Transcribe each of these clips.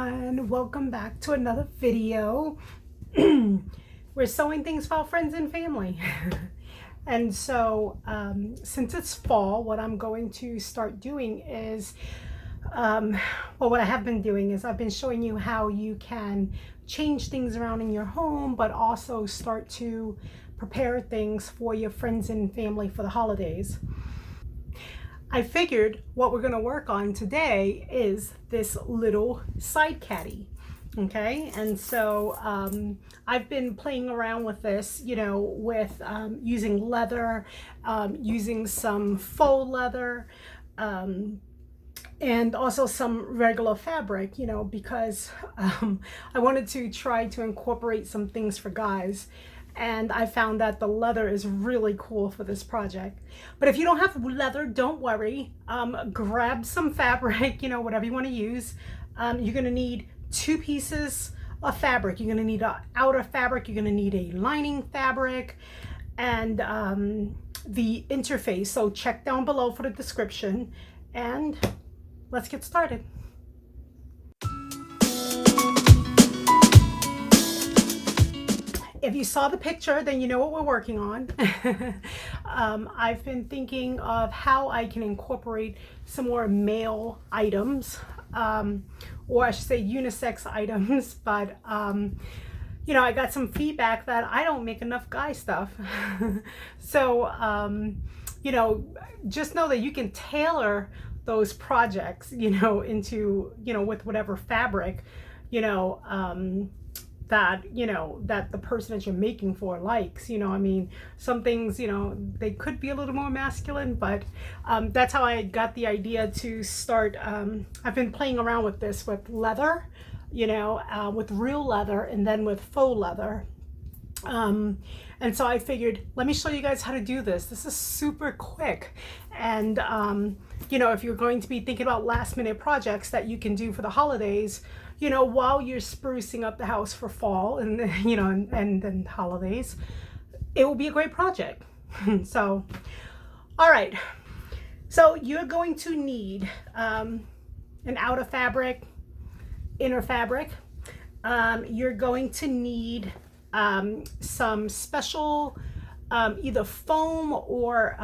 everyone, welcome back to another video. We're sewing things for our friends and family. And so since it's fall, what I'm going to start doing is what I have been doing is I've been showing you how you can change things around in your home, but also start to prepare things for your friends and family for the holidays. I figured what we're going to work on today is this little side caddy. Okay, and so I've been playing around with this, with using leather, using some faux leather, and also some regular fabric, because I wanted to try to incorporate some things for guys. And I found that the leather is really cool for this project. But if you don't have leather, don't worry. Grab some fabric, whatever you want to use. You're going to need 2 pieces of fabric. You're going to need an outer fabric. You're going to need a lining fabric and the interface. So check down below for the description and let's get started. If you saw the picture, then you know what we're working on. I've been thinking of how I can incorporate some more male items, or I should say unisex items, but I got some feedback that I don't make enough guy stuff. So, just know that you can tailor those projects, into, with whatever fabric, that the person that you're making for likes. Some things, they could be a little more masculine, but that's how I got the idea to start. I've been playing around with this with leather, with real leather and then with faux leather. And so I figured, let me show you guys how to do this. This is super quick. And, if you're going to be thinking about last minute projects that you can do for the holidays, while you're sprucing up the house for fall and, and then holidays, it will be a great project. So, all right. So you're going to need an outer fabric, inner fabric. You're going to need some special either foam or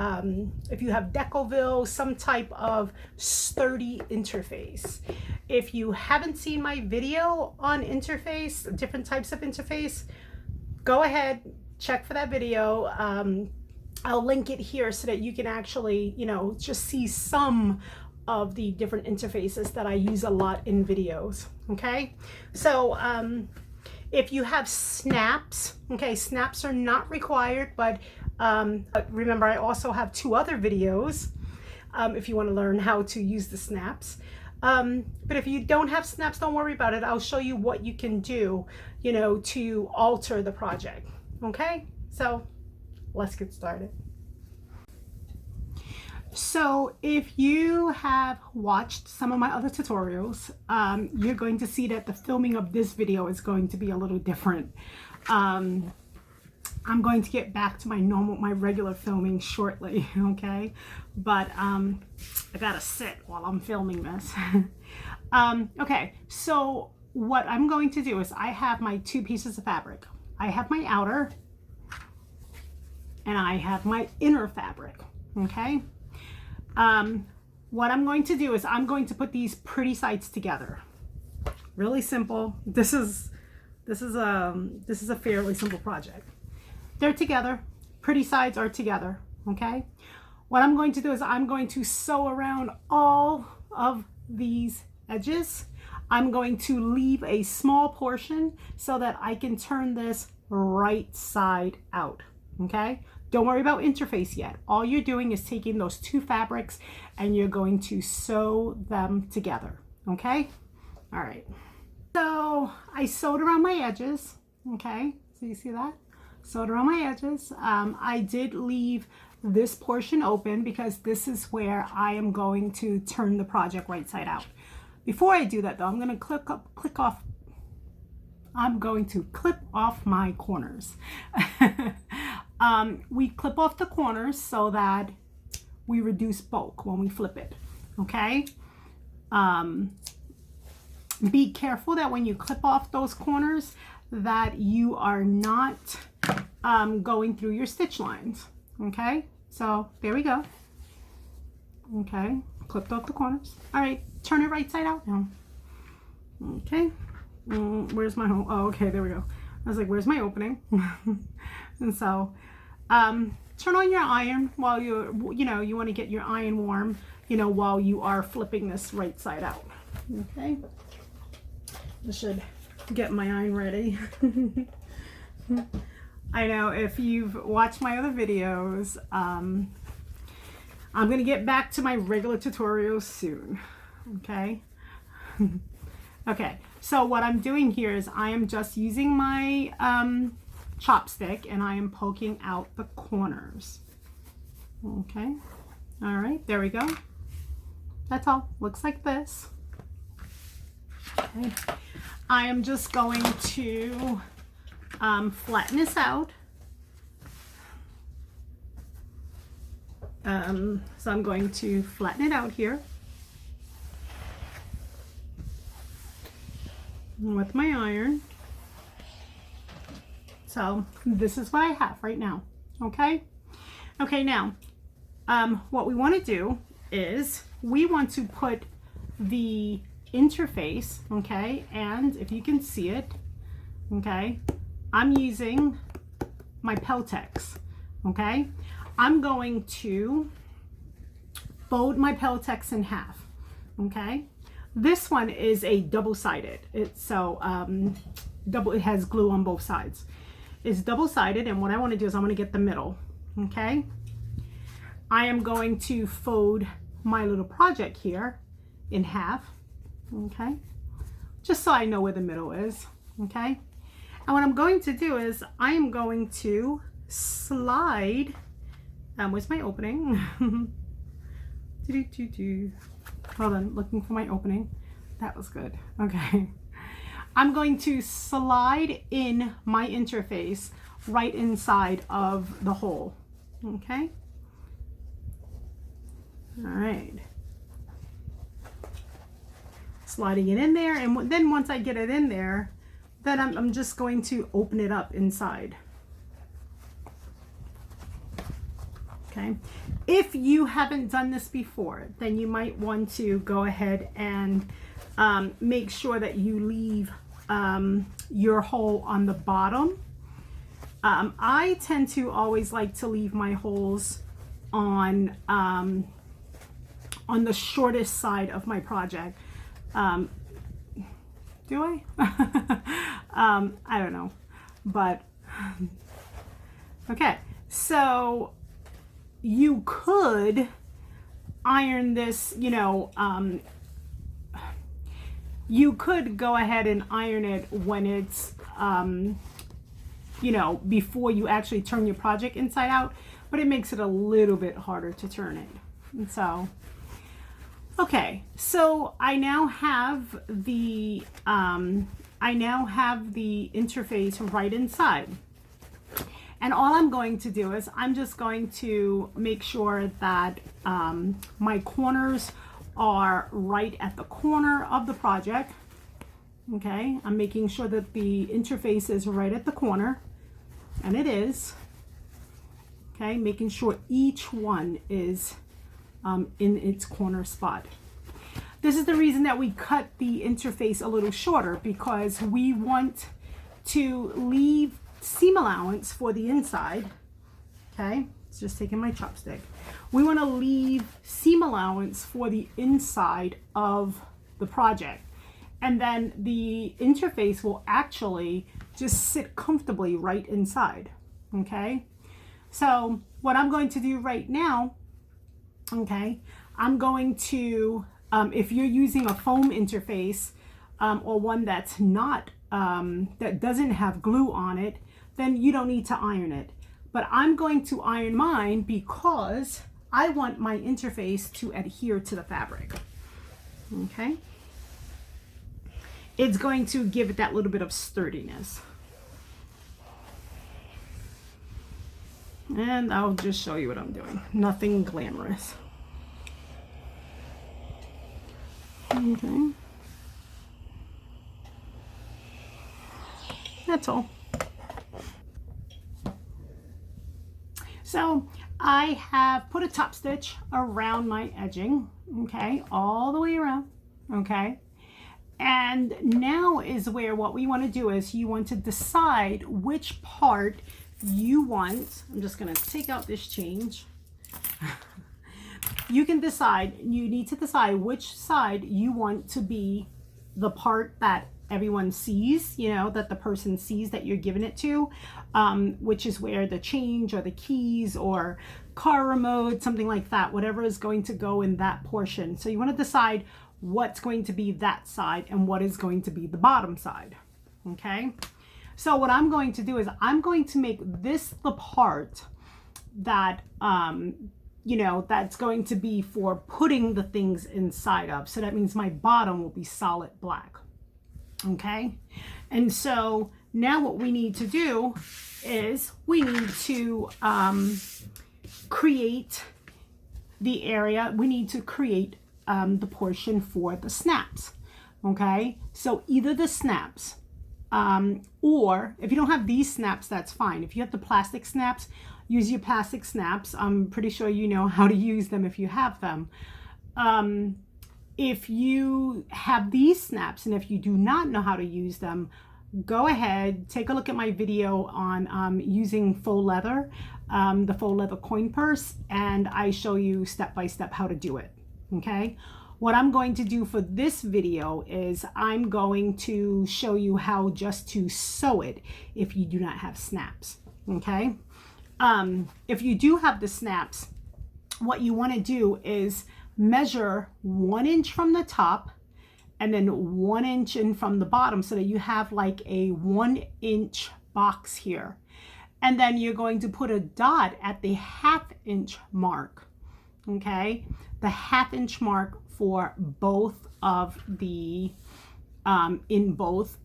if you have Decoville, some type of sturdy interface. If you haven't seen my video on interface, different types of interface, go ahead, check for that video. I'll link it here so that you can actually, just see some of the different interfaces that I use a lot in videos. Okay, so if you have snaps, okay, snaps are not required, but remember I also have 2 other videos if you want to learn how to use the snaps. But if you don't have snaps, don't worry about it. I'll show you what you can do, to alter the project. Okay, so let's get started. So if you have watched some of my other tutorials, you're going to see that the filming of this video is going to be a little different. I'm going to get back to my regular filming shortly, okay? But I gotta sit while I'm filming this. Okay, so what I'm going to do is I have my 2 pieces of fabric. I have my outer and I have my inner fabric, okay? What I'm going to do is I'm going to put these pretty sides together. Really simple. This is a fairly simple project. They're together. Pretty sides are together. Okay. What I'm going to do is I'm going to sew around all of these edges. I'm going to leave a small portion so that I can turn this right side out. Okay. Don't worry about interface yet. All you're doing is taking those 2 fabrics and you're going to sew them together. Okay. All right. So I sewed around my edges. Okay. So you see that? Sewed around my edges. I did leave this portion open because this is where I am going to turn the project right side out. Before I do that though, I'm going to clip off my corners. We clip off the corners so that we reduce bulk when we flip it. Okay. be careful that when you clip off those corners that you are not going through your stitch lines. Okay, so there we go. Okay, clipped off the corners. All right, turn it right side out now. Okay, where's my hole? Oh, okay, there we go. I was like, where's my opening? And so turn on your iron while you're, you want to get your iron warm, while you are flipping this right side out. Okay, I should get my iron ready. I know if you've watched my other videos, I'm going to get back to my regular tutorials soon. Okay. Okay, so what I'm doing here is I am just using my chopstick and I am poking out the corners. Okay, all right, there we go. That's all. Looks like this. Okay, I am just going to flatten this out. So I'm going to flatten it out here with my iron. So this is what I have right now. Okay. Okay, now what we want to do is we want to put the interface, okay, and if you can see it, okay, I'm using my Peltex. Okay, I'm going to fold my Peltex in half. Okay, this one is a double-sided. It's so it has glue on both sides. It's double-sided, and what I want to do is I want to get the middle. Okay, I am going to fold my little project here in half. Okay, just so I know where the middle is. Okay, and what I'm going to do is I am going to slide. Where's my opening? Hold on, looking for my opening. That was good. Okay, I'm going to slide in my interface right inside of the hole. Okay, all right, sliding it in there, and then once I get it in there, then I'm just going to open it up inside. Okay, if you haven't done this before, then you might want to go ahead and make sure that you leave your hole on the bottom. I tend to always like to leave my holes on the shortest side of my project. Do I? I don't know, but okay, so you could iron this, you could go ahead and iron it when it's, before you actually turn your project inside out, but it makes it a little bit harder to turn it. And so, okay, so I now have the interface right inside. And all I'm going to do is I'm just going to make sure that my corners are right at the corner of the project. Okay, I'm making sure that the interface is right at the corner, and it is. Okay, making sure each one is in its corner spot. This is the reason that we cut the interface a little shorter, because we want to leave seam allowance for the inside. Okay, it's just taking my chopstick. We want to leave seam allowance for the inside of the project, and then the interface will actually just sit comfortably right inside. Okay, so what I'm going to do right now, okay, I'm going to if you're using a foam interface or one that's not that doesn't have glue on it, then you don't need to iron it. But I'm going to iron mine because I want my interface to adhere to the fabric. Okay, it's going to give it that little bit of sturdiness. And I'll just show you what I'm doing. Nothing glamorous. Okay. That's all. So I have put a top stitch around my edging, okay, all the way around, okay. And now is where what we want to do is you want to decide which part you want. I'm just going to take out this change. You can decide, you need to decide which side you want to be the part that everyone sees, you know, that the person sees that you're giving it to, which is where the change or the keys or car remote, something like that, whatever is going to go in that portion. So you want to decide what's going to be that side and what is going to be the bottom side. Okay, so what I'm going to do is I'm going to make this the part that you know, that's going to be for putting the things inside of. So that means my bottom will be solid black. Okay, and so now what we need to do is we need to create the area. We need to create the portion for the snaps. Okay, so either the snaps or if you don't have these snaps, that's fine. If you have the plastic snaps, use your plastic snaps. I'm pretty sure you know how to use them if you have them. If you have these snaps and if you do not know how to use them, go ahead, take a look at my video on using faux leather, the faux leather coin purse, and I show you step by step how to do it. Okay, what I'm going to do for this video is I'm going to show you how just to sew it if you do not have snaps. Okay, if you do have the snaps, what you want to do is measure 1 inch from the top and then 1 inch in from the bottom so that you have like a 1 inch box here. And then you're going to put a dot at the 1/2 inch mark. Okay, the 1/2 inch mark for both of the in both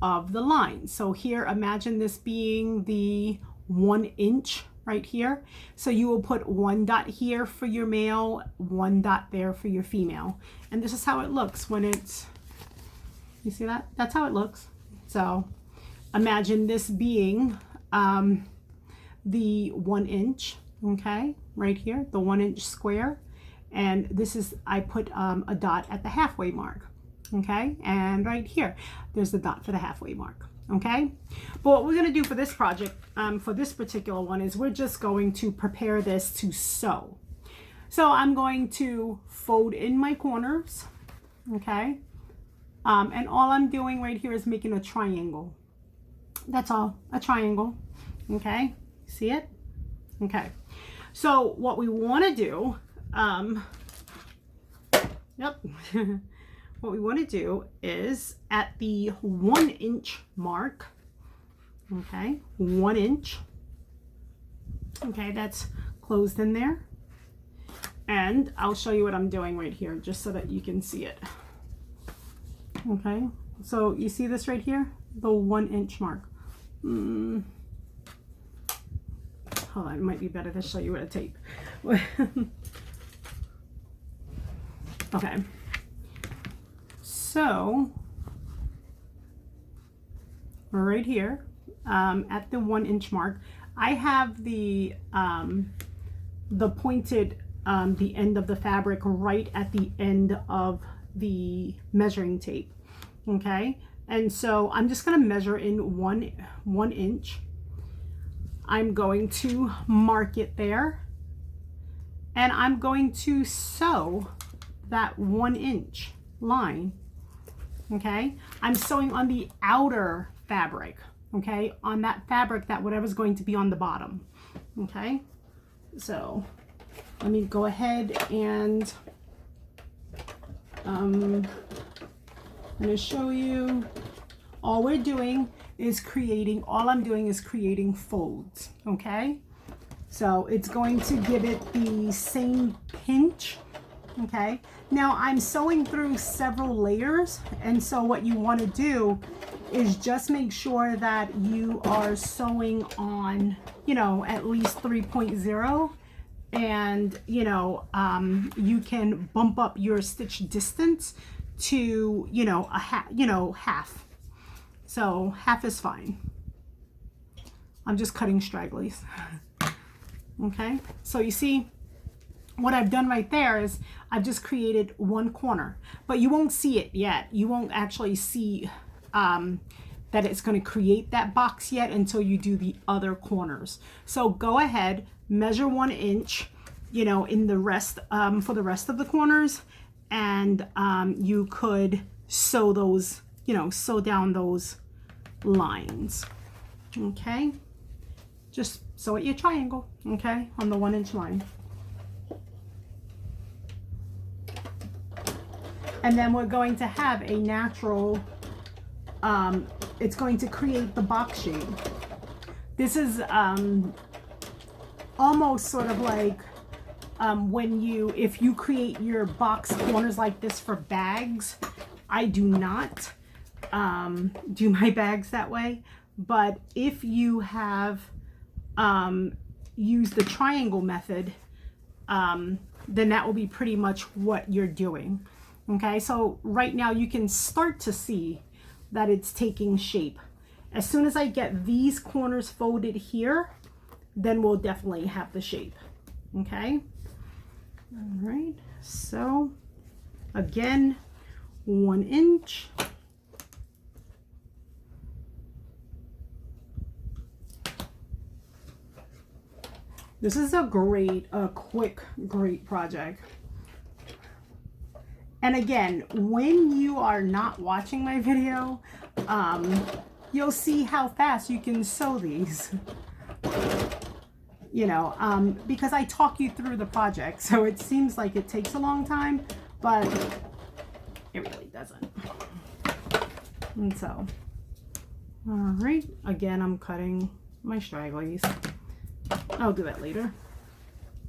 of the lines. So here, imagine this being the 1 inch right here. So you will put 1 dot here for your male, 1 dot there for your female. And this is how it looks when it's, you see that? That's how it looks. So imagine this being the 1 inch, okay, right here, the 1 inch square. And this is, I put a dot at the halfway mark, okay? And right here, there's the dot for the halfway mark. Okay, but what we're going to do for this project, for this particular one, is we're just going to prepare this to sew. So I'm going to fold in my corners, okay, and all I'm doing right here is making a triangle. That's all, a triangle. Okay, see it? Okay, so what we want to do, yep. What we want to do is at the 1 inch mark, okay, 1 inch, okay, that's closed in there. And I'll show you what I'm doing right here just so that you can see it. Okay, so you see this right here, the 1 inch mark. Hold on, it might be better to show you with a tape. Okay. So right here at the 1 inch mark, I have the pointed the end of the fabric right at the end of the measuring tape. Okay, and so I'm just going to measure in one inch. I'm going to mark it there, and I'm going to sew that 1 inch line. Okay, I'm sewing on the outer fabric, okay, on that fabric that whatever's going to be on the bottom. Okay, so let me go ahead and I'm going to show you. All I'm doing is creating folds. Okay, so it's going to give it the same pinch. Okay, now I'm sewing through several layers, and so what you want to do is just make sure that you are sewing on, you know, at least 3.0, and you know, you can bump up your stitch distance to, you know, half. So half is fine. I'm just cutting stragglers. Okay, so you see what I've done right there is I've just created one corner, but you won't see it yet. You won't actually see that it's going to create that box yet until you do the other corners. So go ahead, measure 1 inch, you know, in the rest for the rest of the corners, and you could sew those, you know, sew down those lines. Okay, just sew at your triangle, okay, on the 1 inch line. And then we're going to have a natural, it's going to create the box shape. This is almost sort of like when if you create your box corners like this for bags. I do not do my bags that way, but if you have used the triangle method, then that will be pretty much what you're doing. Okay, so right now you can start to see that it's taking shape. As soon as I get these corners folded here, then we'll definitely have the shape. Okay, all right, so again, 1 inch. This is a quick, great project. And again, when you are not watching my video, you'll see how fast you can sew these. You know, because I talk you through the project, so it seems like it takes a long time, but it really doesn't. And so, all right, again, I'm cutting my stragglers. I'll do that later.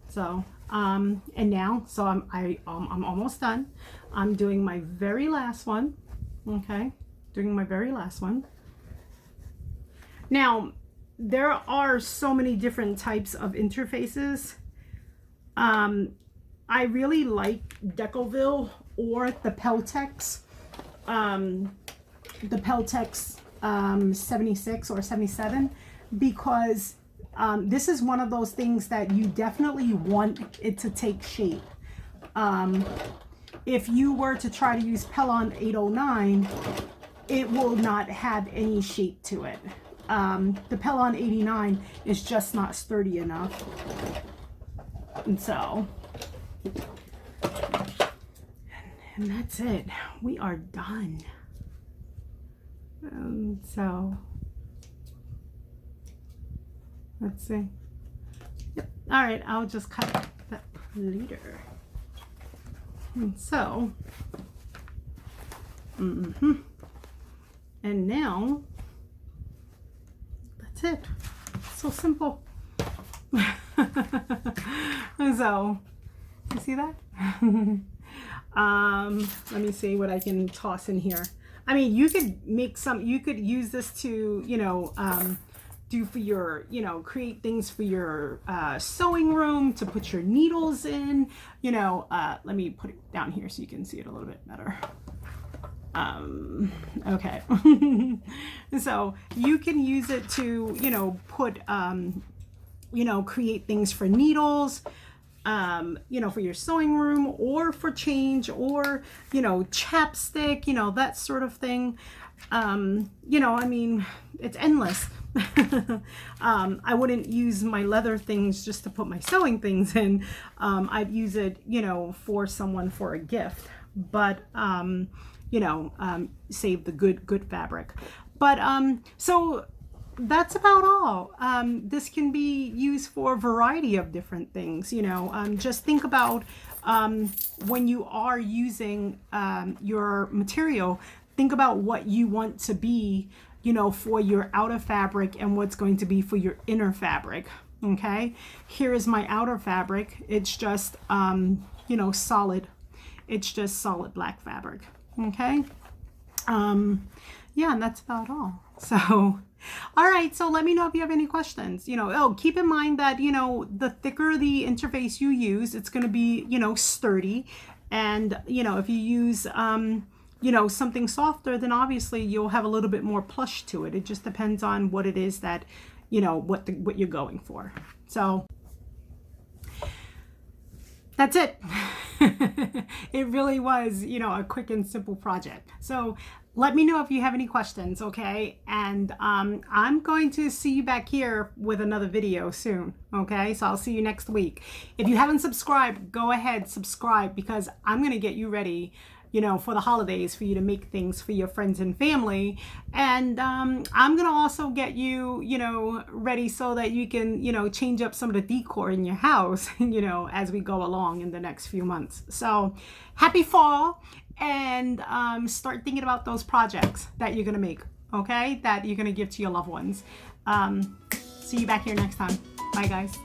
So, and now, so I'm almost done. I'm doing my very last one. Okay, doing my very last one. Now, there are so many different types of interfaces. I really like Decoville or the Peltex. The Peltex 76 or 77, because this is one of those things that you definitely want it to take shape. If you were to try to use Pellon 809, it will not have any shape to it. The Pellon 89 is just not sturdy enough. And so, and that's it. We are done. So, let's see. Yep. All right, I'll just cut that later. And so, and now, that's it. So simple. So, you see that? Let me see what I can toss in here. I mean, you could make some, you could use this to, you know, do for your, you know, create things for your sewing room, to put your needles in, you know. Let me put it down here so you can see it a little bit better. Okay. So you can use it to, you know, put, you know, create things for needles, you know, for your sewing room, or for change, or, you know, chapstick, you know, that sort of thing. You know, I mean, it's endless. I wouldn't use my leather things just to put my sewing things in. I'd use it, you know, for someone for a gift, but, you know, save the good fabric. But, so that's about all. This can be used for a variety of different things, you know. Just think about, when you are using, your material, think about what you want to be, you know, for your outer fabric and what's going to be for your inner fabric. Okay, here is my outer fabric. It's just, you know, solid. It's just solid black fabric. Okay. Yeah, and that's about all. So, all right, so let me know if you have any questions. You know, oh, keep in mind that, you know, the thicker the interface you use, it's going to be, you know, sturdy. And, you know, if you use, you know, something softer, then obviously you'll have a little bit more plush to it. It just depends on what it is that, you know, what you're going for. So that's it. It really was, you know, a quick and simple project. So let me know if you have any questions, okay? And I'm going to see you back here with another video soon, okay? So I'll see you next week. If you haven't subscribed, go ahead, subscribe, because I'm going to get you ready, you know, for the holidays, for you to make things for your friends and family. And I'm going to also get you, you know, ready so that you can, you know, change up some of the decor in your house, you know, as we go along in the next few months. So happy fall, and start thinking about those projects that you're going to make, okay, that you're going to give to your loved ones. See you back here next time. Bye, guys.